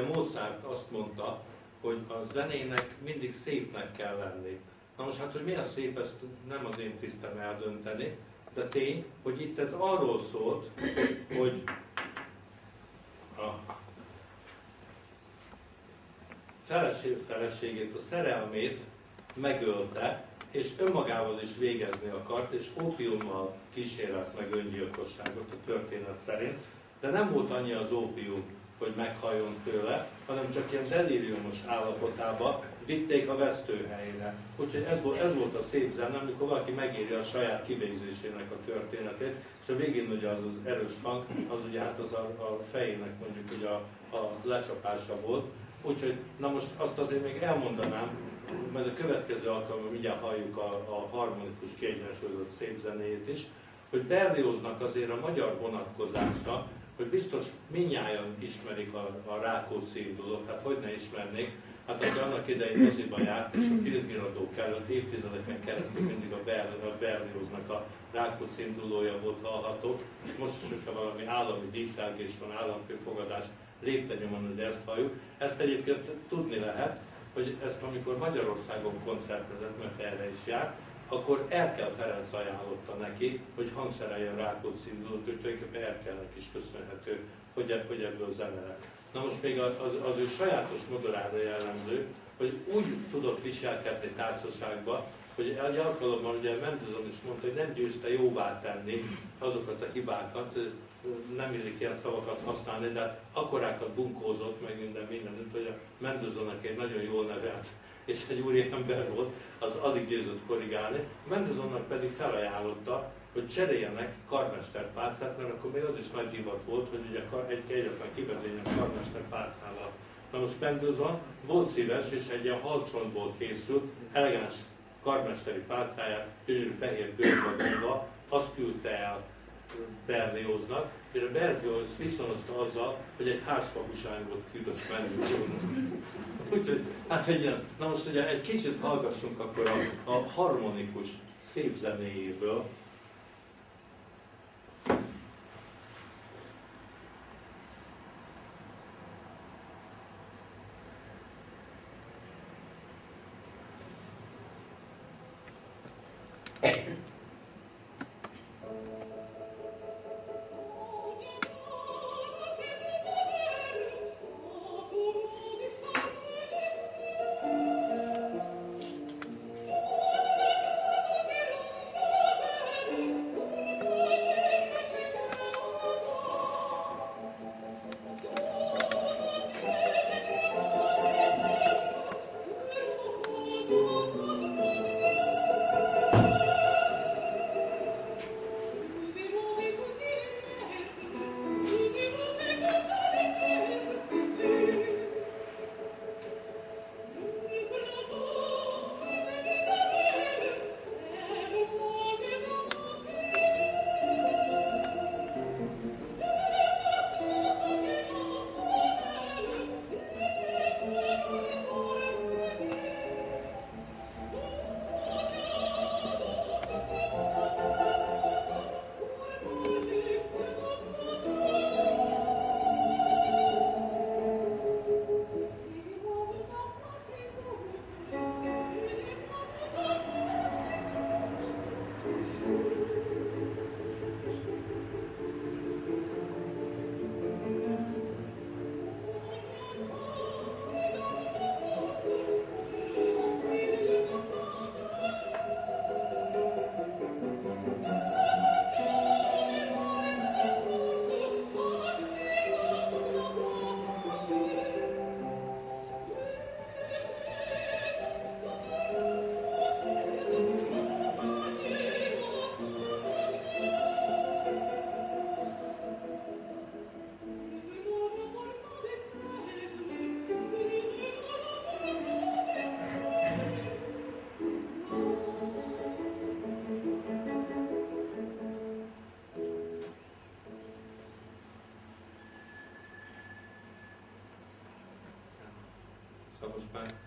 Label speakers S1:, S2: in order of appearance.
S1: Mozart azt mondta, hogy a zenének mindig szépnek kell lenni. Na most hát, hogy mi a szép, ezt nem az én tisztem eldönteni, de tény, hogy itt ez arról szólt, hogy a feleségét, a szerelmét megölte, és önmagával is végezni akart, és ópiummal kísérelt meg öngyilkosságot a történet szerint, de nem volt annyi az ópium, hogy meghalljon tőle, hanem csak ilyen delíriumos állapotában vitték a vesztőhelyére. Úgyhogy ez volt a szép zene, amikor valaki megírja a saját kivégzésének a történetét, és a végén ugye az erős hang, az ugye hát az a fejének mondjuk ugye a lecsapása volt. Úgyhogy, na most azt azért még elmondanám, mert a következő alkalommal mindjárt halljuk a harmonikus, kiegyensúlyozott szép zenéjét is, hogy Berlioznak azért a magyar vonatkozása, hogy biztos mindnyájan ismerik a Rákóczi indulót, hát hogy ne ismernék, hát aki annak idején moziba járt, és a filmiradók előtt évtizedeken keresztül mindig a Berlioznak a Rákóczi indulója volt hallható, és most is, hogyha valami állami díszelgés van, államfőfogadás, lépten hogy ezt halljuk. Ezt egyébként tudni lehet, hogy ezt amikor Magyarországon koncertezett, mert erre is járt, akkor Erkel Ferenc ajánlotta neki, hogy hangszereljen Rákóczi indulót, hogy tulajdonképpen Erkelnek is köszönhető, hogy ebből zene lett. Na most még az ő sajátos modorára jellemző, hogy úgy tudott viselkedni társaságba, hogy egy alkalommal ugye Mendelssohn is mondta, hogy nem győzte jóvá tenni azokat a hibákat, nem illik ilyen szavakat használni, de hát akkorákat bunkózott meg mindenütt, hogy a Mendelssohnnak egy nagyon jól nevelt és egy úriember volt, az alig győzött korrigálni. Mendelssohnnak pedig felajánlotta, hogy cseréljenek karmesterpálcát, mert akkor még az is nagy divat volt, hogy ugye egyetlen kivezényen karmesterpálcával. Na most Mendelssohn volt szíves, és egy ilyen halcsontból készült, elegáns karmesteri pálcáját, gyönyörű fehér bőrvadonba, azt küldte el Berlioznak, és a Berlioz viszonozta azzal, hogy egy házfagúságot küldött Mendelssohnnak. Úgyhogy, hát egy ilyen, na most ugye egy kicsit hallgassunk akkor a harmonikus szép zenéjéből. Most már